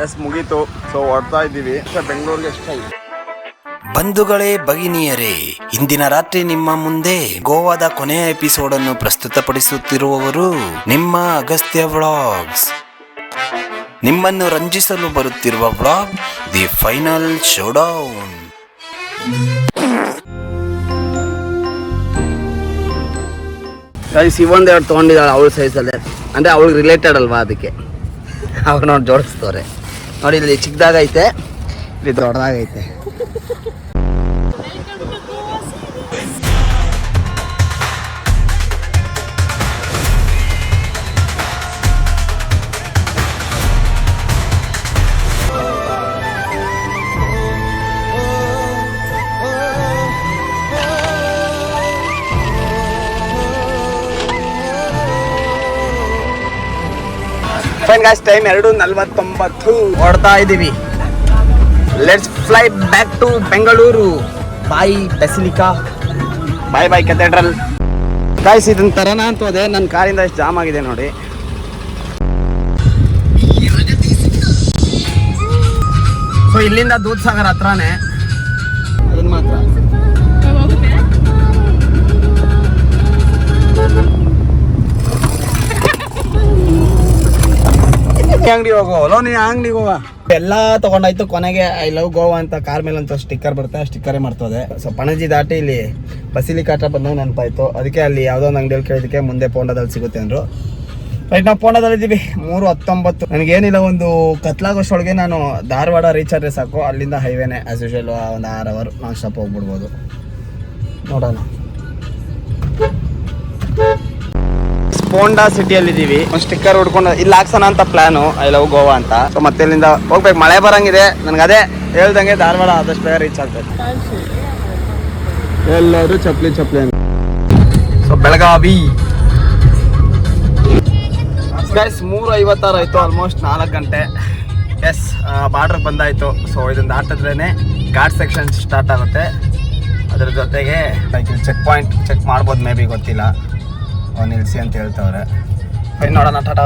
S ಮುಗೀತು. So ಹೊಡ್ತಾ ಇದ್ದೀವಿ ಬೆಂಗಳೂರಿಗೆ. ಬಂಧುಗಳೇ, ಭಗಿನಿಯರೇ, ಇಂದಿನ ರಾತ್ರಿ ನಿಮ್ಮ ಮುಂದೆ ಗೋವಾದ ಕೊನೆಯ ಎಪಿಸೋಡ್ ಅನ್ನು ಪ್ರಸ್ತುತಪಡಿಸುತ್ತಿರುವವರು ನಿಮ್ಮ ಅಗಸ್ತ್ಯ ವ್ಲಾಗ್ಸ್. ನಿಮ್ಮನ್ನು ರಂಜಿಸಲು ಬರುತ್ತಿರುವ ವ್ಲಾಗ್ ದಿ ಫೈನಲ್ ಶೋಡೌನ್. ಇವೊಂದು ಎರಡು ತೊಗೊಂಡಿದ್ದಾಳೆ ಅವಳ ಸೈಜಲ್ಲೇ, ಅಂದರೆ ಅವಳಿಗೆ ರಿಲೇಟೆಡ್ ಅಲ್ವಾ, ಅದಕ್ಕೆ ಅವ್ರು ನೋಡಿ ಜೋಡಿಸ್ತವ್ರೆ. ನೋಡಿ ಇಲ್ಲಿ ಚಿಕ್ಕದಾಗೈತೆ, ಇಲ್ಲಿ ದೊಡ್ಡದಾಗೈತೆ. ಫೈನ್ ಗಾಯ್ಸ್, ಟೈಮ್ 2:49 ಹೊಡ್ತಾ ಇದ್ದೀವಿ. Let's fly back to Bengaluru. Bye basilica, bye bye cathedral. Guys ಇದನ್ನ ತರನ ಅಂತ ಹೋದೆ, ನನ್ನ ಕಾರಿಂದ ಎಷ್ಟು ಜಾಮ್ ಆಗಿದೆ ನೋಡಿ. ಸೊ ಇಲ್ಲಿಂದ ದೂದ್ ಸಾಗರ್ ಹತ್ರನೇ, ಅದನ್ನ ಮಾತ್ರ ಅಂಗಡಿ ಹೋಗೋ. ನೀನು ಅಂಗಡಿಗೆ ಹೋಗ. ಎಲ್ಲ ತಗೊಂಡಾಯ್ತು. ಕೊನೆಗೆ ಐ ಲವ್ ಗೋವಾ ಅಂತ ಕಾರ್ ಮೇಲೆ ಅಂತ ಸ್ಟಿಕ್ಕರ್ ಬರುತ್ತೆ, ಆ ಸ್ಟಿಕ್ಕರೇ ಮಾಡ್ತದೆ. ಸೊ ಪಣಜಿ ದಾಟಿ ಇಲ್ಲಿ ಬಸಿಲಿಕಾ ಹತ್ರ ಬಂದಾಗ ನೆನಪಾಯ್ತು. ಅದಕ್ಕೆ ಅಲ್ಲಿ ಯಾವುದೋ ಒಂದು ಅಂಗಡಿಯಲ್ಲಿ ಕೇಳಿದಕ್ಕೆ ಮುಂದೆ ಪೋಂಡದಲ್ಲಿ ಸಿಗುತ್ತೆ ಅಂದರು. ರೈಟ್, ನಾವು ಪೋಂಡದಲ್ಲಿದ್ದೀವಿ. 3:19. ನನಗೇನಿಲ್ಲ, ಒಂದು ಕತ್ಲಾಗೋಷ್ಟೊಳಗೆ ನಾನು ಧಾರವಾಡ ರೀಚ್ ಆದರೆ ಸಾಕು. ಅಲ್ಲಿಂದ ಹೈವೇನೆ ಆ್ಯಸ್ ಯೂಶುವಲ್ ಒಂದು 6 ಅವರ್ ನಾನ್ ಸ್ಟಾಪ್ ಹೋಗ್ಬಿಡ್ಬೋದು. ನೋಡೋಣ. ಪೋಂಡಾ ಸಿಟಿಯಲ್ಲಿದ್ದೀವಿ. ಒಂದು ಸ್ಟಿಕ್ಕರ್ ಹೊಡ್ಕೊಂಡು ಇಲ್ಲಿ ಹಾಕ್ಸೋಣ ಅಂತ ಪ್ಲಾನು, ಐ ಲವ್ ಗೋವಾ ಅಂತ. ಸೊ ಮತ್ತೆ ಇಲ್ಲಿಂದ ಹೋಗ್ಬೇಕು. ಮಳೆ ಬರಂಗಿದೆ. ನನಗೆ ಅದೇ ಹೇಳ್ದಂಗೆ ಧಾರವಾಡ ಆದಷ್ಟು ಬೇಗ ರೀಚ್ ಆಗ್ಬೇಕು. ಎಲ್ಲರೂ ಚಪ್ಲಿ. ಸೊ ಬೆಳಗಾವಿ ಗೈಸ್ 3:56 ಆಯಿತು. ಆಲ್ಮೋಸ್ಟ್ 4 ಗಂಟೆ. ಎಸ್, ಬಾರ್ಡ್ರಿಗೆ ಬಂದಾಯಿತು. ಸೊ ಇದನ್ನು ದಾಟಿದ್ರೇ ಘಾಟ್ ಸೆಕ್ಷನ್ ಸ್ಟಾರ್ಟ್ ಆಗುತ್ತೆ. ಅದ್ರ ಜೊತೆಗೆ ಲೈಕ್ ಚೆಕ್ ಪಾಯಿಂಟ್ ಚೆಕ್ ಮಾಡ್ಬೋದು, ಮೇ ಬಿ, ಗೊತ್ತಿಲ್ಲ. ನಿಲ್ಸಿ ಅಂತ ಹೇಳ್ತವ್ರೆ. ನೋಡೋಣ. ಟಾಟಾ.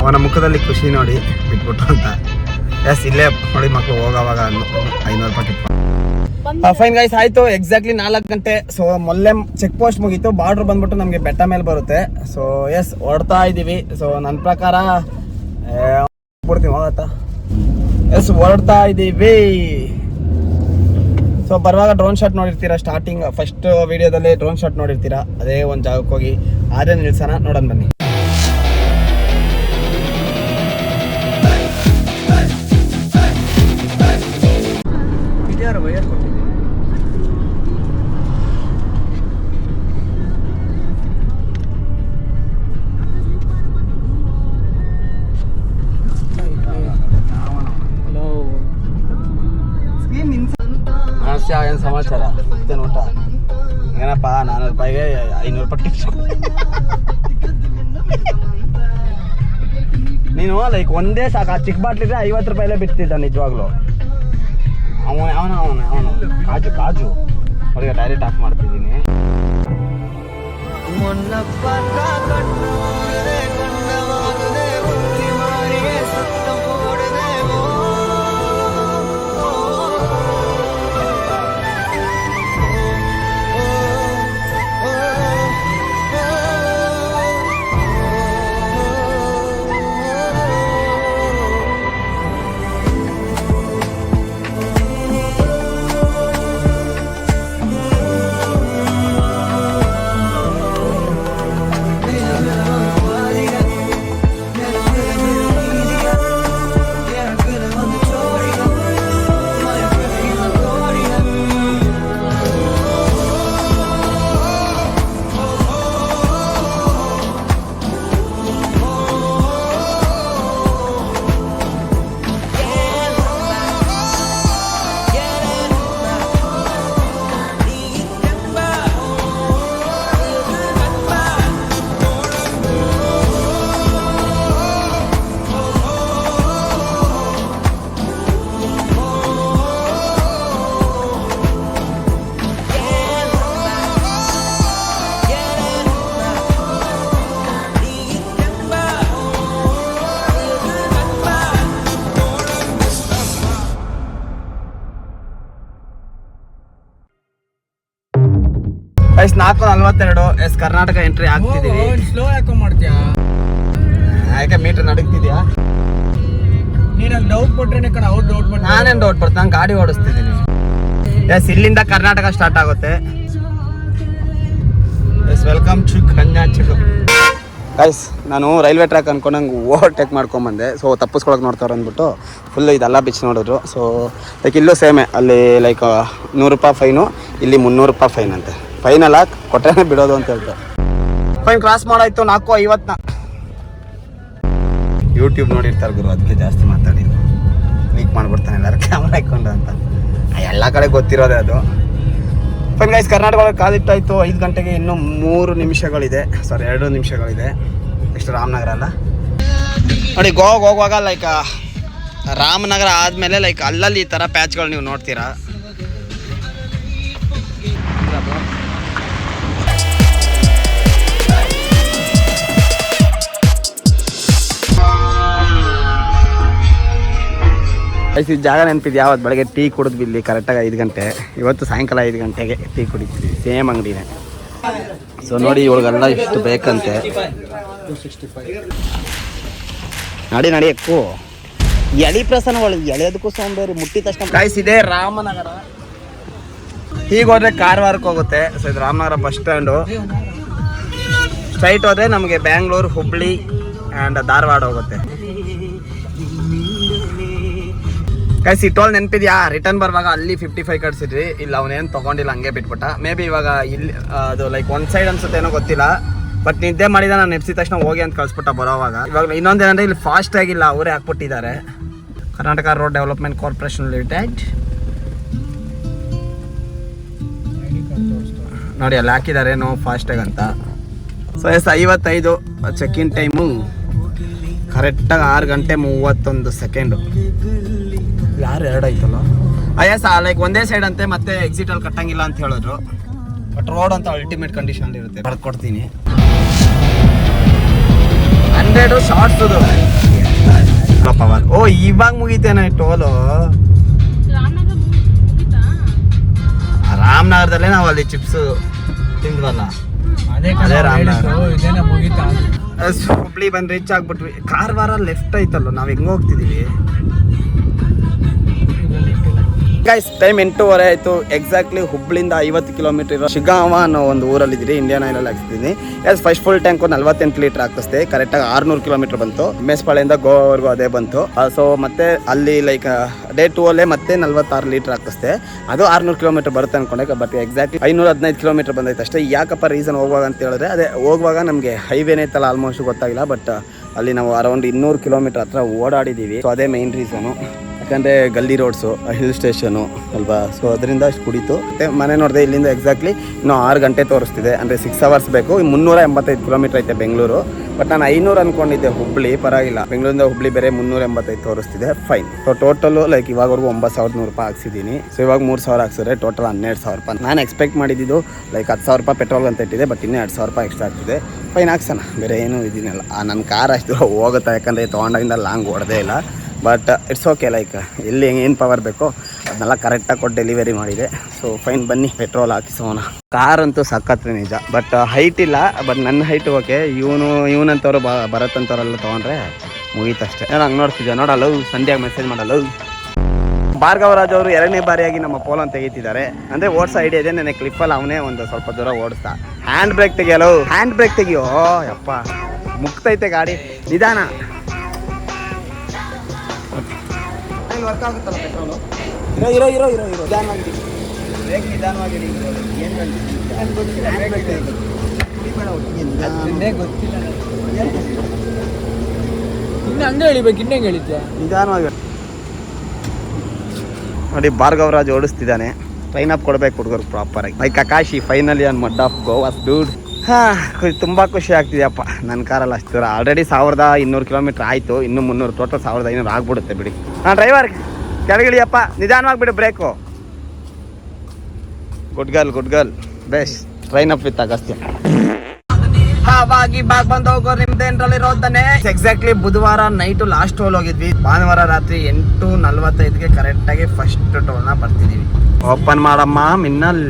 ಅವನ ಮುಖದಲ್ಲಿ ಖುಷಿ ನೋಡಿ, ಬಿಟ್ಬಿಟ್ಟು ಅಂತ. ಎಸ್, ಇಲ್ಲೇ ನೋಡಿ ಮಕ್ಕಳು ಹೋಗೋವಾಗ 500 ರೂಪಾಯಿ ಟಿಪ್. ಫೈನ್ ಗೈಸ್, ಆಯಿತು. ಎಕ್ಸಾಕ್ಟ್ಲಿ 4 ಗಂಟೆ. ಸೊ ಮೊಲ್ಲೆ ಚೆಕ್ ಪೋಸ್ಟ್ ಮುಗೀತು. ಬಾರ್ಡ್ರ್ ಬಂದ್ಬಿಟ್ಟು ನಮಗೆ ಬೆಟ್ಟ ಮೇಲೆ ಬರುತ್ತೆ. ಸೊ ಎಸ್, ಹೊಡ್ತಾ ಇದ್ದೀವಿ. ಸೊ ನನ್ನ ಪ್ರಕಾರ ಬಿಡ್ತೀವಿ, ಹೋಗತ್ತಾ. ಎಸ್, ಹೊರಡ್ತಾ ಇದ್ದೀವಿ. ಸೊ ಬರುವಾಗ ಡ್ರೋನ್ ಶಾಟ್ ನೋಡಿರ್ತೀರಾ. ಸ್ಟಾರ್ಟಿಂಗ್ ಫಸ್ಟ್ ವಿಡಿಯೋದಲ್ಲಿ ಡ್ರೋನ್ ಶಾಟ್ ನೋಡಿರ್ತೀರಾ. ಅದೇ ಒಂದು ಜಾಗಕ್ಕೆ ಹೋಗಿ ಅದೇ ನಿಲ್ಸೋಣ. ನೋಡೋಣ ಬನ್ನಿ. ಏನು ಸಮಾಚಾರ? ಮತ್ತೆ ಊಟ ಏನಪ್ಪ? 400 ರೂಪಾಯಿಗೆ 500 ರೂಪಾಯಿ ಟಿಪ್ಸ್. ನೀನು ಲೈಕ್ ಒಂದೇ ಸಾಕು. ಆ ಚಿಕ್ಕ ಬಾಟ್ಲಿದ್ರೆ 50 ರೂಪಾಯಿಲೇ ಬಿಡ್ತಿದ್ದ ನಿಜವಾಗ್ಲು. ಅವನು ಕಾಜು ಅವ್ರಿಗೆ ಡೈರೆಕ್ಟ್ ಆಫ್ ಮಾಡ್ತಿದ್ದೀನಿ. 4:42. ಎಸ್ ಕರ್ನಾಟಕ ಎಂಟ್ರಿ ಆಗ್ತಿದೀವಿ. ಸ್ಲೋ ಯಾಕೋ ಮಾಡ್ತೀಯಾ? ಯಾಕೆ ಮೀಟರ್ ನಡೀತಿದ್ಯಾ? ನೀನು ಡೌಟ್ ಕೊಟ್ರೇನೆ ಕಣ, ಅವ್ರು ಡೌಟ್ ಮಾಡ್ತಾರೆ. ನಾನೇನು ಡೌಟ್ ಪಡ್ತೀನಿ, ನಾನು ಗಾಡಿ ಓಡಿಸ್ತಿದ್ದೀನಿ. ಎಸ್ ಇಲ್ಲಿಂದ ಕರ್ನಾಟಕ ಸ್ಟಾರ್ಟ್ ಆಗುತ್ತೆ. Yes welcome to Kanyakumari. Guys ನಾನು ರೈಲ್ವೆ ಟ್ರ್ಯಾಕ್ ಅನ್ಕೊಂಡಂಗೆ ಓವರ್ಟೇಕ್ ಮಾಡ್ಕೊಂಬಂದೆ. ಸೊ ತಪ್ಪಿಸ್ಕೊಳಕ್ಕೆ ನೋಡ್ತಾರೆ ಅಂದ್ಬಿಟ್ಟು ಫುಲ್ ಇದೆಲ್ಲ ಬಿಚ್ಚಿ ನೋಡಿದ್ರು. ಸೊ ಲೈಕ್ ಇಲ್ಲೂ ಸೇಮೆ, ಅಲ್ಲಿ ಲೈಕ್ 100 ರೂಪಾಯಿ ಫೈನು, ಇಲ್ಲಿ 300 ರೂಪಾಯಿ ಫೈನ್ ಅಂತೆ. ಫೈನಲ್ಲ ಕೊಟ್ಟರೆ ಬಿಡೋದು ಅಂತ ಹೇಳ್ತಾರೆ. ಫೈನ್ ಕ್ರಾಸ್ ಮಾಡಾಯ್ತು 4:50. ಯೂಟ್ಯೂಬ್ ನೋಡಿರ್ತಾರೆ ಗುರು, ಅದಕ್ಕೆ ಜಾಸ್ತಿ ಮಾತಾಡಿ ಲೀಕ್ ಮಾಡಿಬಿಡ್ತಾನೆ ಎಲ್ಲರೂ ಕ್ಯಾಮ್ರಾ ಇಟ್ಕೊಂಡು ಅಂತ. ಎಲ್ಲ ಕಡೆ ಗೊತ್ತಿರೋದೇ ಅದು. Fine guys Karnataka ಕಾಲಿಟ್ಟಾಯಿತು. 5 ಗಂಟೆಗೆ ಇನ್ನೂ 3 ನಿಮಿಷಗಳಿದೆ, ಸಾರಿ 2 ನಿಮಿಷಗಳಿದೆ. ಎಷ್ಟು ರಾಮನಗರ ಅಲ್ಲ ನೋಡಿ. ಗೋವಾಗೆ ಹೋಗುವಾಗ ಲೈಕ್ ರಾಮನಗರ ಆದಮೇಲೆ ಲೈಕ್ ಅಲ್ಲಲ್ಲಿ ಈ ಥರ ಪ್ಯಾಚ್ಗಳು ನೀವು ನೋಡ್ತೀರಾ. ಈ ಜಾಗ ನೆನಪಿದ್ದು ಯಾವತ್ತು ಬೆಳಗ್ಗೆ ಟೀ ಕುಡಿದ್ವಿ ಇಲ್ಲಿ ಕರೆಕ್ಟಾಗಿ 5 ಗಂಟೆ. ಇವತ್ತು ಸಾಯಂಕಾಲ 5 ಗಂಟೆಗೆ ಟೀ ಕುಡಿತೀವಿ, ಸೇಮ್ ಅಂಗಡಿನೇ. ಸೊ ನೋಡಿ ಇವ್ರಿಗೆಲ್ಲ ಇಷ್ಟು ಬೇಕಂತೆ. ನಡಿ ಎಕ್ಕು ಎಳಿ ಪ್ರಸನ್ನ ಒಳಗೆ ಎಳೆಯೋದಕ್ಕೂ ಸೋಂಬೇರಿ ಮುಟ್ಟಿದ ತಕ್ಷಣ. ಗೈಸ್ ಇದೆ ರಾಮನಗರ. ಹೀಗೆ ಹೋದ್ರೆ ಕಾರವಾರಕ್ಕೆ ಹೋಗುತ್ತೆ. ಸೊ ಇದು ರಾಮನಗರ ಬಸ್ ಸ್ಟ್ಯಾಂಡು. ಸ್ಟ್ರೈಟ್ ಹೋದ್ರೆ ನಮಗೆ ಬ್ಯಾಂಗ್ಳೂರು, ಹುಬ್ಳಿ ಆ್ಯಂಡ್ ಧಾರವಾಡ ಹೋಗುತ್ತೆ. ಗೈಸ್ ಈ ಟೋಲ್ ನೆನಪಿದ್ಯಾ? ರಿಟರ್ನ್ ಬರುವಾಗ ಅಲ್ಲಿ 55 ಕಟ್ಸಿದ್ವಿ. ಇಲ್ಲ ಅವನೇನು ತೊಗೊಂಡಿಲ್ಲ, ಹಂಗೆ ಬಿಟ್ಬಿಟ್ಟ. ಮೇ ಬಿ ಇವಾಗ ಇಲ್ಲಿ ಅದು ಲೈಕ್ ಒನ್ ಸೈಡ್ ಅನ್ಸುತ್ತೆ, ಏನೋ ಗೊತ್ತಿಲ್ಲ. ಬಟ್ ನಿದ್ದೆ ಮಾಡಿದ, ನಾನು ನೆಪ್ಸಿದ ತಕ್ಷಣ ಹೋಗಿ ಅಂತ ಕಳಿಸ್ಬಿಟ್ಟ ಬರೋವಾಗ. ಇವಾಗ ಇನ್ನೊಂದೇನಂದ್ರೆ ಇಲ್ಲಿ ಫಾಸ್ಟ್ ಆಗಿಲ್ಲ, ಅವರೇ ಹಾಕ್ಬಿಟ್ಟಿದ್ದಾರೆ. Karnataka road development corporation limited ನೋಡಿ ಅಲ್ಲಿ ಹಾಕಿದ್ದಾರೆ ನೋ ಫಾಸ್ಟಾಗ್ ಅಂತ. So yes 55 check in time ಕರೆಕ್ಟಾಗಿ 6 ಗಂಟೆ 31 ಸೆಕೆಂಡು. ಯಾರು 2 ಆಯ್ತಲ್ಲ ಎಸ್ ಲೈಕ್ ಒಂದೇ ಸೈಡ್ ಅಂತೆ, ಮತ್ತೆ ಎಕ್ಸಿಟಲ್ಲಿ ಕಟ್ಟಂಗಿಲ್ಲ ಅಂತ ಹೇಳಿದ್ರು. ಬಟ್ ರೋಡ್ ಅಂತ ಅಲ್ಟಿಮೇಟ್ ಕಂಡೀಷನ್ ಇರುತ್ತೆ. ಬರ್ಕೊಡ್ತೀನಿ 100 ಶಾರ್ಟ್ಸ್ ಪವರ್. ಓ ಇವಾಗ ಮುಗಿತೇನೆ ಟೋಲು. ರಾಮನಗರದಲ್ಲೇ ನಾವು ಅಲ್ಲಿ ಚಿಪ್ಸ್ ತಿಂದ್ವಲ್ಲ, ಅದೇ ರಾಮನಗರ. ಹುಬ್ಳಿ ಬಂದು ರೀಚ್ ಆಗ್ಬಿಟ್ವಿ. ಕಾರವಾರ ಲೆಫ್ಟ್ ಐತಲ್ಲ, ನಾವು ಹೆಂಗೆ ಹೋಗ್ತಿದೀವಿ ಗೈಸ್? ಟೈಮ್ 8:30 ಆಯಿತು. ಎಕ್ಸಾಕ್ಟ್ಲಿ ಹುಬ್ಳಿಂದ 50 ಕಿಲೋಮೀಟರ್ ಇರೋ ಶಿಗಾಂವ ಅನ್ನೋ ಒಂದು ಊರಲ್ಲಿದ್ದೀರಿ. ಇಂಡಿಯನ್ ಆಯಿಲಲ್ಲಿ ಹಾಕ್ತಿದ್ದೀನಿ. Yes first full tank 48 litre ಹಾಕಿಸ್ದೆ. ಕರೆಕ್ಟಾಗಿ 600 ಕಿಲೋಮೀಟರ್ ಬಂತು. ಮೇಸ್ಪಾಳೆಯಿಂದ ಗೋವಾವರೆಗೂ ಅದೇ ಬಂತು. ಸೊ ಮತ್ತೆ ಅಲ್ಲಿ ಲೈಕ್ ಡೇ 2 ಅಲ್ಲೇ ಮತ್ತೆ 46 ಲೀಟರ್ ಹಾಕಿಸ್ದೆ. ಅದು 600 ಕಿಲೋಮೀಟರ್ ಬರುತ್ತೆ ಅನ್ಕೊಂಡೆ. ಬಟ್ ಎಕ್ಸಾಕ್ಟ್ಲಿ 515 ಕಿಲೋಮೀಟರ್ ಬಂದೈತೆ ಅಷ್ಟೇ. ಯಾಕಪ್ಪ ರೀಸನ್ ಹೋಗುವಾಗ ಅಂತ ಹೇಳಿದ್ರೆ, ಅದೇ ಹೋಗುವಾಗ ನಮಗೆ ಹೈವೇನೇ ಇತ್ತಲ್ಲ, ಆಲ್ಮೋಸ್ಟ್ ಗೊತ್ತಾಗಿಲ್ಲ. ಬಟ್ ಅಲ್ಲಿ ನಾವು ಅರೌಂಡ್ 200 ಕಿಲೋಮೀಟರ್ ಹತ್ರ ಓಡಾಡಿದ್ದೀವಿ. ಸೊ ಅದೇ ಮೈನ್ ರೀಸನು. ಯಾಕಂದರೆ ಗಲ್ಲಿ ರೋಡ್ಸು, ಹಿಲ್ ಸ್ಟೇಷನು ಅಲ್ವಾ. ಸೊ ಅದರಿಂದ ಅಷ್ಟು ಕುಡಿತು. ಮತ್ತು ಮನೆ ನೋಡಿದೆ, ಇಲ್ಲಿಂದ ಎಕ್ಸಾಕ್ಟ್ಲಿ ಇನ್ನೂ 6 ಗಂಟೆ ತೋರಿಸ್ತಿದೆ. ಅಂದರೆ 6 ಅವರ್ಸ್ ಬೇಕು. 385 ಕಿಲೋಮೀಟರ್ ಐತೆ ಬೆಂಗಳೂರು. ಬಟ್ ನಾನು 500 ಅಂದ್ಕೊಂಡಿದ್ದೆ. ಹುಬ್ಳಿ ಪರವಾಗಿಲ್ಲ, ಬೆಂಗಳೂರಿಂದ ಹುಬ್ಳಿ ಬೇರೆ 385 ತೋರಿಸ್ತಿದೆ. ಫೈನ್. ಸೊ ಟೋಟಲು ಲೈಕ್ ಇವಾಗವರೆಗೂ 9,100 ರೂಪಾಯಿ ಹಾಕ್ಸಿದ್ದೀನಿ. ಸೊ ಇವಾಗ 3,000 ಹಾಕ್ಸಿದ್ರೆ ಟೋಟಲ್ 12,000 ರೂಪಾಯಿ. ನಾನು ಎಕ್ಸ್ಪೆಕ್ಟ್ ಮಾಡಿದ್ದು ಲೈಕ್ 10,000 ರೂಪಾಯಿ ಪೆಟ್ರೋಲ್ ಅಂತ ಇಟ್ಟಿದೆ. ಬಟ್ ಇನ್ನೂ 2,000 ರೂಪಾಯಿ ಎಕ್ಸ್ಟ್ರಾ ಆಗ್ತಿದೆ. ಫೈನ್ ಹಾಕ್ಸೋಣ, ಬೇರೆ ಏನೂ ಇದೀನಲ್ಲ. ನನ್ನ ಕಾರ್ ಅಷ್ಟು ಹೋಗುತ್ತೆ, ಯಾಕಂದರೆ ತೊಗೊಂಡಾಗಿಂದ ಲಾಂಗ್ ಓಡದೇ ಇಲ್ಲ. ಬಟ್ ಇಟ್ಸ್ ಓಕೆ, ಲೈಕ್ ಎಲ್ಲಿ ಏನು ಪವರ್ ಬೇಕೋ ಅದನ್ನೆಲ್ಲ ಕರೆಕ್ಟಾಗಿ ಕೊಟ್ಟು ಡೆಲಿವರಿ ಮಾಡಿದೆ. ಸೊ ಫೈನ್, ಬನ್ನಿ ಪೆಟ್ರೋಲ್ ಹಾಕಿಸೋಣ. ಕಾರ್ ಅಂತೂ ಸಕ್ಕತ್ರೆ ನಿಜ. ಬಟ್ ಹೈಟ್ ಇಲ್ಲ. ಬಟ್ ನನ್ನ ಹೈಟ್ ಓಕೆ. ಇವನಂತವ್ರು ಬರತ್ತಂತವ್ರೆಲ್ಲ ತೊಗೊಂಡ್ರೆ ಮುಗೀತಷ್ಟೇ. ನಾನು ಹಂಗೆ ನೋಡ್ತಿದ್ದೆ. ನೋಡಲ್ಲ ಸಂಧ್ಯಾಗ ಮೆಸೇಜ್ ಮಾಡಲ್ಲ. ಭಾರ್ಗವರಾಜ್ ಅವರು 2ನೇ ಬಾರಿಯಾಗಿ ನಮ್ಮ ಪೋಲನ್ನು ತೆಗಿತಿದ್ದಾರೆ. ಅಂದರೆ ಓಡಿಸೋ ಐಡಿಯಾ ಇದೆ. ನನಗೆ ಕ್ಲಿಪ್ಪಲ್ಲಿ ಅವನೇ ಒಂದು ಸ್ವಲ್ಪ ದೂರ ಓಡಿಸ್ತಾ. ಹ್ಯಾಂಡ್ ಬ್ರೇಕ್ ತೆಗಿಯಲ್ಲ, ಹ್ಯಾಂಡ್ ಬ್ರೇಕ್ ತೆಗಿಯೋ. ಯಪ್ಪ ಮುಕ್ತೈತೆ ಗಾಡಿ, ನಿಧಾನ. ವರ್ಕ್ ಆಗುತ್ತಲ್ಲ ಪೆಟ್ರೋಲು. ಇರೋ ನಿಧಾನವಾಗಿ ಬ್ರೇಕ್, ನಿಧಾನವಾಗಿ ಗೊತ್ತಿಲ್ಲ. ಇನ್ನು ಹಂಗೆ ಹೇಳಿಬೇಕು, ಇನ್ನೇ ಹೇಳಿದ್ದೆ ನಿಧಾನವಾಗಿ ನೋಡಿ. ಭಾರ್ಗವರಾಜ್ ಓಡಿಸ್ತಿದ್ದಾನೆ. ಟ್ರೈನ್ ಅಪ್ ಕೊಡ್ಬೇಕು ಹುಡುಗರು ಪ್ರಾಪರಾಗಿ. ಲೈಕ್ ಆಕಾಶಿ finally on mud of Goa dude. ತುಂಬ ಖುಷಿ ಆಗ್ತಿದೆಯಪ್ಪ. ನನ್ನ ಕಾರಲ್ಲಿ ಅಷ್ಟು ದೂರ ಆಲ್ರೆಡಿ 1,200 ಕಿಲೋಮೀಟ್ರ್ ಆಯಿತು. ಇನ್ನೂ 300, ಟೋಟಲ್ 1,500 ಆಗ್ಬಿಡುತ್ತೆ ಬಿಡಿ. ಡ್ರೈವರ್ ಕೆಳಗಿಳಿಯಪ್ಪ, ನಿಧಾನವಾಗಿ ಬಿಡು brake. Good girl best. Train up with Agastya. ಹಾವಾಗಿ ಬಾಗ್ ಬಂದು ಹೋಗೋರು ನಿಮ್ದೇನ್ರಲ್ಲಿರೋದನ್ನೇ. ಎಕ್ಸಾಕ್ಟ್ಲಿ ಬುಧವಾರ ನೈಟು ಲಾಸ್ಟ್ ಟೋಲ್ ಹೋಗಿದ್ವಿ. ಭಾನುವಾರ ರಾತ್ರಿ 8:45ಗೆ ಕರೆಕ್ಟಾಗಿ ಫಸ್ಟ್ ಟೋಲ್ನ ಬರ್ತಿದ್ದೀವಿ. ಓಪನ್ ಮಾಡಮ್ಮ ಮಿನ್ನಲ್.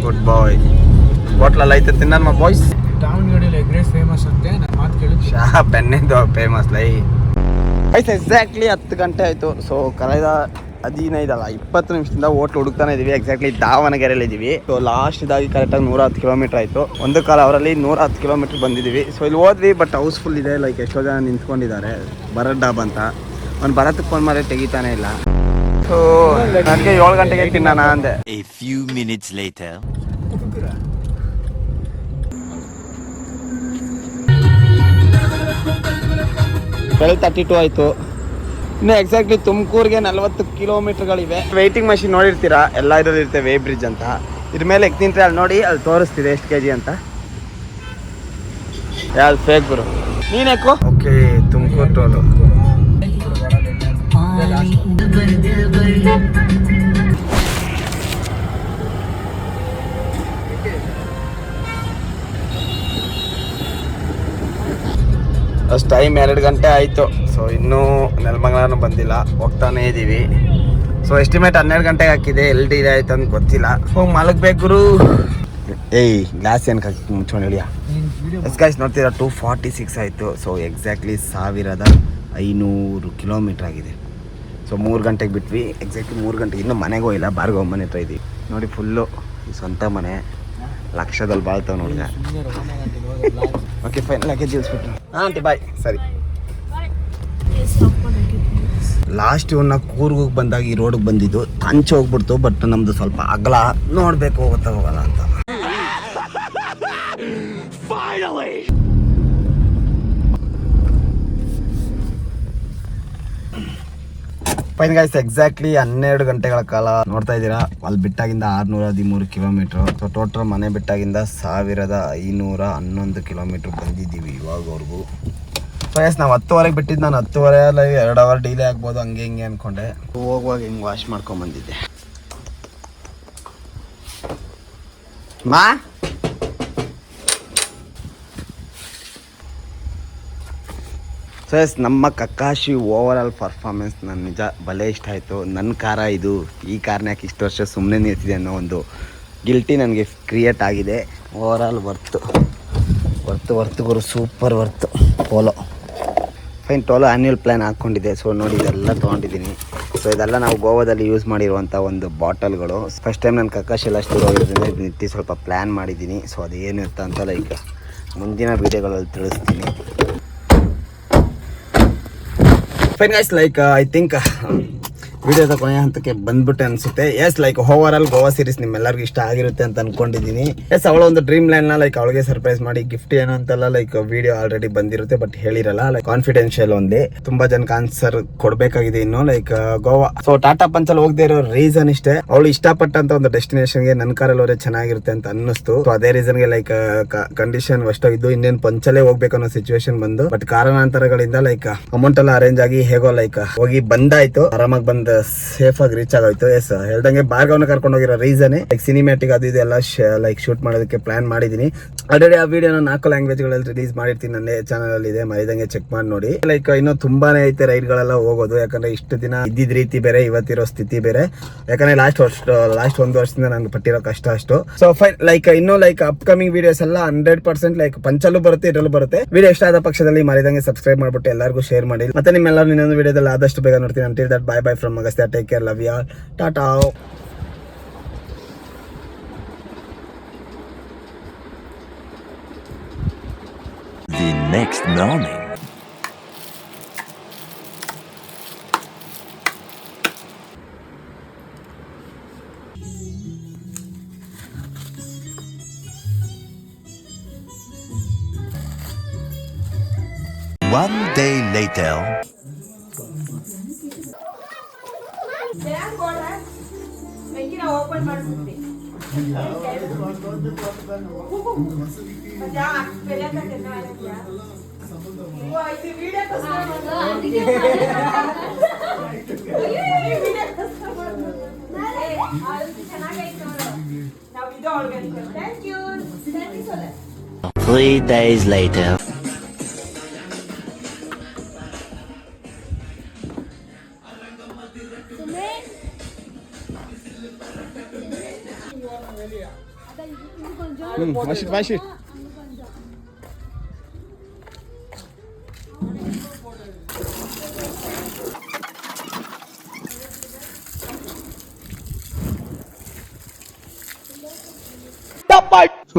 ಗುಡ್ ಬಾಯ್. ಹೋಟ್ಲಲ್ಲಿ ಐತೆ ತಿನ್ನ ಬಾಯ್ಸ್. ದಾವಣಗೆರೆಯಲ್ಲಿ ಎಗ್ ರೈಸ್ ಫೇಮಸ್ ಅಂತೆ, ನನ್ನ ಮಾತು ಕೇಳಿದ್ವಿ. ಶಾ ಬೆನ್ನಿಂದು ಫೇಮಸ್ ಲೈ ಆಯ್ತು. ಎಕ್ಸಾಕ್ಟ್ಲಿ 10 ಗಂಟೆ ಆಯಿತು. ಸೊ ಕಳೆದ 20 ನಿಮಿಷದಿಂದ ಹೋಟ್ಲ್ ಹುಡುಕ್ತಾನೆ ಇದ್ದೀವಿ. ಎಕ್ಸಾಕ್ಟ್ಲಿ ದಾವಣಗೆರೆಯಲ್ಲಿ ಇದ್ದೀವಿ. ಸೊ ಲಾಸ್ಟ್ ಇದಾಗಿ ಕರೆಕ್ಟಾಗಿ 110 ಕಿಲೋಮೀಟರ್ ಆಯಿತು. ಒಂದು ಕಾಲ ಅವರಲ್ಲಿ 110 ಕಿಲೋಮೀಟರ್ ಬಂದಿದ್ದೀವಿ. ಸೊ ಇಲ್ಲಿ ಹೋದ್ವಿ, ಬಟ್ ಹೌಸ್ಫುಲ್ ಇದೆ. ಲೈಕ್ ಎಷ್ಟೋ ಜನ ನಿಂತ್ಕೊಂಡಿದ್ದಾರೆ. ಭರತ್ ಡಾಬ್ ಅಂತ. ಅವ್ನು ಭರತ್ಗೆ ಫೋನ್ ಮಾಡಿ ತೆಗಿತಾನೆ ಇಲ್ಲ. ಸೊ ನನಗೆ 7 ಗಂಟೆಗೆ ತಿನ್ನೋಣ ಅಂದೆ. A few minutes later. 12:32 ಆಯಿತು. ಇನ್ನು ಎಕ್ಸಾಕ್ಟ್ಲಿ ತುಮಕೂರಿಗೆ 40 ಕಿಲೋಮೀಟರ್ಗಳಿವೆ. ವೆಯ್ಟಿಂಗ್ ಮಷಿನ್ ನೋಡಿರ್ತೀರಾ, ಎಲ್ಲ ಇರೋದು ಇರುತ್ತೆ ವೇ ಬ್ರಿಡ್ಜ್ ಅಂತ. ಇದ್ರ ಮೇಲೆ ತಿಂದ್ರೆ ಅಲ್ಲಿ ನೋಡಿ, ಅಲ್ಲಿ ತೋರಿಸ್ತಿದೆ ಎಷ್ಟು kg ಅಂತ. ಯಾವ್ದು ಫೇಕ್ ಗುರು ನೀನೇಕು. Okay, Tumakuru toll. ಅಷ್ಟು ಟೈಮ್ 2 ಗಂಟೆ ಆಯಿತು. ಸೊ ಇನ್ನೂ ನೆಲಮಂಗಲನೂ ಬಂದಿಲ್ಲ, ಹೋಗ್ತಾನೇ ಇದ್ದೀವಿ. ಸೊ ಎಸ್ಟಿಮೇಟ್ 12 ಗಂಟೆಗೆ ಹಾಕಿದೆ. ಎಲ್ಲಿ ಡಿಲೇ ಆಯ್ತು ಅಂತ ಗೊತ್ತಿಲ್ಲ. ಹೋಗಿ ಮಲಗಬೇಕು ಗುರು. ಏಯ್ ಗ್ಲಾಸ್ ಏನಕ್ಕೆ ಹಾಕಿ ಮುಚ್ಕೊಂಡು ಹೇಳಿಯಾ. ಎಸ್ ಗೈಸ್ ನೋಡ್ತೀರಾ, 2:46 ಆಯಿತು. ಸೊ ಎಕ್ಸಾಕ್ಟ್ಲಿ 1500 ಕಿಲೋಮೀಟ್ರ್ ಆಗಿದೆ. ಸೊ 3 ಗಂಟೆಗೆ ಬಿಟ್ವಿ. ಎಕ್ಸಾಕ್ಟ್ಲಿ 3 ಗಂಟೆಗೆ ಇನ್ನೂ ಮನೆಗೆ ಹೋಗಿಲ್ಲ, ಭಾರ್ಗವ ಮನೆ ಹತ್ರ ಇದ್ದೀವಿ. ನೋಡಿ ಫುಲ್ಲು ಸ್ವಂತ ಮನೆ, ಲಕ್ಷದಲ್ಲಿ ಬಾಳ್ತಾವೆ ನೋಡಿದೆ. ಓಕೆ ಫೈನ್, ಲಗೇಜ್ ಇಳಿಸ್ಬಿಟ್ಟು. ಹಾಂ ಆಂಟಿ ಬಾಯ್. ಸರಿ, ಲಾಸ್ಟ್ ಇವನ್ನ ಕೂರ್ಗೆ ಬಂದಾಗ ಈ ರೋಡಿಗೆ ಬಂದಿದ್ದು ತಂಚೆ ಹೋಗ್ಬಿಡ್ತು. ಬಟ್ ನಮ್ದು ಸ್ವಲ್ಪ ಅಗಲ, ನೋಡಬೇಕು ಹೋಗುತ್ತಾ ಹೋಗಲ್ಲ ಅಂತ. ಫೈನ್ ಗೈಸ್, ಎಕ್ಸಾಕ್ಟ್ಲಿ 12 ಗಂಟೆಗಳ ಕಾಲ ನೋಡ್ತಾ ಇದ್ದೀರಾ. ಅಲ್ಲಿ ಬಿಟ್ಟಾಗಿಂದ 613 ಕಿಲೋಮೀಟ್ರು. ಸೊ ಟೋಟಲ್ ಮನೆ ಬಿಟ್ಟಾಗಿಂದ 1511 ಕಿಲೋಮೀಟ್ರ್ ಬಂದಿದ್ದೀವಿ ಇವಾಗವರೆಗೂ. ಸೊ ಎಸ್, ನಾವು 10:30 ಬಿಟ್ಟಿದ್ದು. ನಾನು 10:30 2 ಅವರ್ ಡಿಲೇ ಆಗ್ಬೋದು ಹಂಗೆ ಹಿಂಗೆ ಅಂದ್ಕೊಂಡೆ. ಹೋಗುವಾಗ ಹಿಂಗೆ ವಾಶ್ ಮಾಡ್ಕೊಂಬಂದಿದ್ದೆ. ಮಾ ಸೊ ಎಸ್, ನಮ್ಮ ಕಕಾಶಿ ಓವರ್ ಆಲ್ ಪರ್ಫಾರ್ಮೆನ್ಸ್ ನನ್ನ ನಿಜ ಭಲೇ ಇಷ್ಟ ಆಯಿತು. ನನ್ನ ಕಾರ ಇದು, ಈ ಕಾರ್ನ ಯಾಕೆ ಇಷ್ಟು ವರ್ಷ ಸುಮ್ಮನೆ ನಿಂತಿದೆ ಅನ್ನೋ ಒಂದು ಗಿಲ್ಟಿ ನನಗೆ ಕ್ರಿಯೇಟ್ ಆಗಿದೆ. ಓವರ್ ಆಲ್ ವರ್ತು ಗುರು, ಸೂಪರ್ ವರ್ತು. ಟೋಲೋ ಫೈನ್. ಟೋಲೋ ಆ್ಯನ್ಯುವಲ್ ಪ್ಲ್ಯಾನ್ ಹಾಕ್ಕೊಂಡಿದ್ದೆ. ಸೊ ನೋಡಿ, ಇದೆಲ್ಲ ತೊಗೊಂಡಿದ್ದೀನಿ. ಸೊ ಇದೆಲ್ಲ ನಾವು ಗೋವಾದಲ್ಲಿ ಯೂಸ್ ಮಾಡಿರುವಂಥ ಒಂದು ಬಾಟಲ್ಗಳು. ಫಸ್ಟ್ ಟೈಮ್ ನಾನು ಕಕಾಶಿ ಎಲ್ಲ ಅಷ್ಟು ಹೋಗಿರೋದ್ರಿಂದ ನಿಂತು ಸ್ವಲ್ಪ ಪ್ಲ್ಯಾನ್ ಮಾಡಿದ್ದೀನಿ. ಸೊ ಅದು ಏನಿರುತ್ತೆ ಅಂತ ಲೈಕ್ ಮುಂದಿನ ವೀಡಿಯೋಗಳಲ್ಲಿ ತಿಳಿಸ್ತೀನಿ. Fine guys, like I think ವಿಡಿಯೋದ ಕೊನೆಯ ಹಂತಕ್ಕೆ ಬಂದ್ಬಿಟ್ಟೆ ಅನಿಸುತ್ತೆ. Yes, like overall Goa series ನಿಮ್ಮೆಲ್ಲರಿಗೂ ಇಷ್ಟ ಆಗಿರುತ್ತೆ ಅಂತ ಅನ್ಕೊಂಡಿದ್ದೀನಿ. ಎಸ್, ಅವಳ ಒಂದು ಡ್ರೀಮ್ ಲ್ಯಾಂಡ್ನ ಲೈಕ್ ಅವಳಿಗೆ ಸರ್ಪ್ರೈಸ್ ಮಾಡಿ ಗಿಫ್ಟ್ ಏನೋ ಅಂತೆಲ್ಲ ಲೈಕ್ ವಿಡಿಯೋ ಆಲ್ರೆಡಿ ಬಂದಿರುತ್ತೆ, ಬಟ್ ಹೇಳಿರಲ್ಲ. ಲೈಕ್ ಕಾನ್ಫಿಡೆನ್ಷಿಯಲ್ ಒಂದೇ. ತುಂಬಾ ಜನಕ್ಕೆ ಆನ್ಸರ್ ಕೊಡಬೇಕಾಗಿದೆ ಇನ್ನು. ಲೈಕ್ ಗೋವಾ. ಸೊ ಟಾಟಾ ಪಂಚಲ್ಲಿ ಹೋಗದೆ ಇರೋ ರೀಸನ್ ಇಷ್ಟೇ, ಅವಳು ಇಷ್ಟಪಟ್ಟಂತ ಒಂದು ಡೆಸ್ಟಿನೇಷನ್ಗೆ ನನ್ನ ಕಾರಲ್ಲಿ ಅವರೇ ಚೆನ್ನಾಗಿರುತ್ತೆ ಅಂತ ಅನ್ನಿಸ್ತು. ಸೊ ಅದೇ ರೀಸನ್ಗೆ ಲೈಕ್ ಕಂಡೀಷನ್ ಅಷ್ಟಾಗಿದ್ದು, ಇನ್ನೇನು ಪಂಚಲ್ಲೇ ಹೋಗ್ಬೇಕು ಅನ್ನೋ ಸಿಚುವೇಶನ್ ಬಂದು, ಬಟ್ ಕಾರಣಾಂತರಗಳಿಂದ ಲೈಕ್ ಅಮೌಂಟ್ ಎಲ್ಲ ಅರೇಂಜ್ ಆಗಿ ಹೇಗೋ ಲೈಕ್ ಹೋಗಿ ಬಂದಾಯ್ತು. ಆರಾಮಾಗಿ ಬಂದು ಸೇಫ್ ಆಗಿ ರೀಚ್ ಆಗೋಯ್ತು. ಎಸ್, ಹೇಳ್ದಂಗೆ ಭಾರ್ಗವನ ಕರ್ಕೊಂಡು ಹೋಗಿರೋ ರೀಸನ್ ಲೈಕ್ ಸಿನಿಮ್ಯಾಟಿಕ್ ಅದು ಇದೆಲ್ಲ ಲೈಕ್ ಶೂಟ್ ಮಾಡೋದಕ್ಕೆ ಪ್ಲಾನ್ ಮಾಡಿದೀನಿ. ಆಲ್ರೆಡಿ ಆ ವಿಡಿಯೋನ 4 ಲ್ಯಾಂಗ್ವೇಜ್ಗಳಲ್ಲಿ ರಿಲೀಸ್ ಮಾಡಿರ್ತೀನಿ, ನನ್ನ ಚಾನಲ್ ಅಲ್ಲಿ ಇದೆ, ಮೈದಂಗೆ ಚೆಕ್ ಮಾಡಿ ನೋಡಿ. ಲೈಕ್ ಇನ್ನೂ ತುಂಬಾನೇ ಐತೆ ರೈಡ್ಗಳೆಲ್ಲ ಹೋಗೋದು. ಯಾಕಂದ್ರೆ ಇಷ್ಟು ದಿನ ಇದ್ದಿದ್ ರೀತಿ ಬೇರೆ, ಇವತ್ತಿರೋ ಸ್ಥಿತಿ ಬೇರೆ. ಯಾಕಂದ್ರೆ ಲಾಸ್ಟ್ 1 ವರ್ಷದಿಂದ ನಂಗೆ ಪಟ್ಟಿರೋ ಕಷ್ಟ ಅಷ್ಟು. ಸೊ ಫೈನ್, ಲೈಕ್ ಇನ್ನೂ ಲೈಕ್ ಅಪ್ಕಮಿಂಗ್ ವಿಡಿಯೋಸ್ ಎಲ್ಲ 100% ಲೈಕ್ ಪಂಚಲ್ಲೂ ಬರುತ್ತೆ, ಇದರಲ್ಲೂ ಬರುತ್ತೆ. ವಿಡಿಯೋ ಇಷ್ಟ ಆದ ಪಕ್ಷದಲ್ಲಿ ಮರಿದಂಗೆ ಸಬ್ಸ್ಕ್ರೈಬ್ ಮಾಡ್ಬಿಟ್ಟು ಎಲ್ಲರಿಗೂ ಶೇರ್ ಮಾಡಿ. ಮತ್ತೆ ನಿಮ್ಮೆಲ್ಲರೂ ಇನ್ನೊಂದು ವಿಡಿಯೋದಲ್ಲಿ ಆದಷ್ಟು ಬೇಗ ನೋಡ್ತೀನಿ. Until that, by from Agastya. Take care, love you all. Tata. The next morning. One day later. Open ಮಾಡ್ಬಿಡ್ತೀನಿ. Thank you. 3 days later. 마시.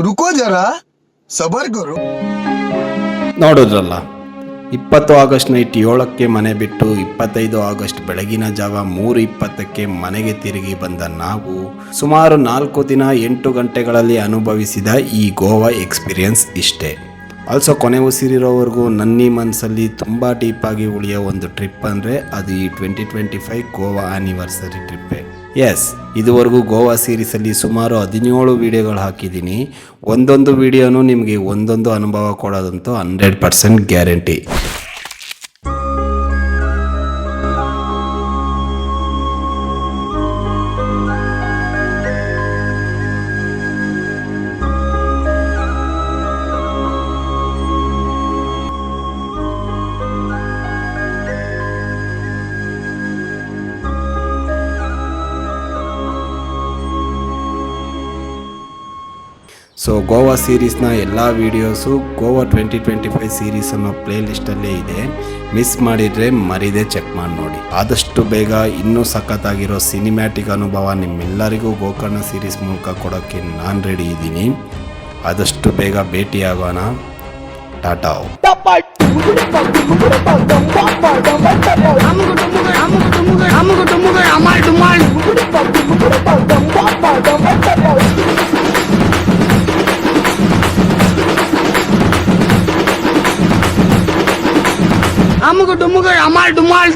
रुको जरा सबर करो. ನೋಡಿದ್ರಲ್ಲ, 20 ಆಗಸ್ಟ್ ನೈಟ್ 7ಕ್ಕೆ ಮನೆ ಬಿಟ್ಟು 25 ಆಗಸ್ಟ್ ಬೆಳಗಿನ ಜಾವ 3:20ಕ್ಕೆ ಮನೆಗೆ ತಿರುಗಿ ಬಂದ ನಾವು ಸುಮಾರು 4 ದಿನ 8 ಗಂಟೆಗಳಲ್ಲಿ ಅನುಭವಿಸಿದ ಈ ಗೋವಾ ಎಕ್ಸ್ಪೀರಿಯನ್ಸ್ ಇಷ್ಟೇ. ಆಲ್ಸೋ ಕೊನೆ ಉಸಿರಿರೋವರೆಗೂ ನನ್ನ ಮನಸ್ಸಲ್ಲಿ ತುಂಬ ಡೀಪಾಗಿ ಉಳಿಯೋ ಒಂದು ಟ್ರಿಪ್ ಅಂದರೆ ಅದು ಈ 2025 ಗೋವಾ ಆ್ಯನಿವರ್ಸರಿ ಟ್ರಿಪ್ಪೇ. ಎಸ್, ಇದುವರೆಗೂ ಗೋವಾ ಸೀರೀಸಲ್ಲಿ ಸುಮಾರು 17 ವೀಡಿಯೋಗಳು ಹಾಕಿದ್ದೀನಿ. ಒಂದೊಂದು ವೀಡಿಯೋನೂ ನಿಮಗೆ ಒಂದೊಂದು ಅನುಭವ ಕೊಡೋದಂತೂ 100% ಗ್ಯಾರಂಟಿ. ಸೊ ಗೋವಾ ಸೀರೀಸ್ನ ಎಲ್ಲ ವೀಡಿಯೋಸು ಗೋವಾ 2025 ಸೀರೀಸ್ ಅನ್ನೋ ಪ್ಲೇಲಿಸ್ಟಲ್ಲೇ ಇದೆ. ಮಿಸ್ ಮಾಡಿದರೆ ಮರಿದೇ ಚೆಕ್ ಮಾಡಿ ನೋಡಿ. ಆದಷ್ಟು ಬೇಗ ಇನ್ನೂ ಸಖತ್ತಾಗಿರೋ ಸಿನಿಮ್ಯಾಟಿಕ್ ಅನುಭವ ನಿಮ್ಮೆಲ್ಲರಿಗೂ ಗೋಕರ್ಣ ಸೀರೀಸ್ ಮೂಲಕ ಕೊಡೋಕ್ಕೆ ನಾನು ರೆಡಿ ಇದ್ದೀನಿ. ಆದಷ್ಟು ಬೇಗ ಭೇಟಿಯಾಗೋಣ. ಟಾಟಾ. ಅಮ್ಮಗ ಡುಮ್ಮಗ ಅಮಾಲ್ ಡುಮಾಲ್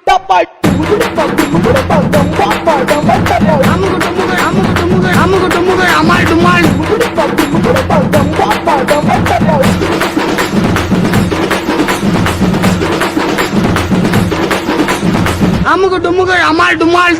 ಟಪಾಯ್ ಅಮ್ಮಗ ಡುಮ್ಮಗ ಅಮಾಲ್ ಡುಮಾಲ್ ಅಮ್ಮಗ ಡುಮ್ಮಗ ಅಮಾಲ್ ಡುಮಾಲ್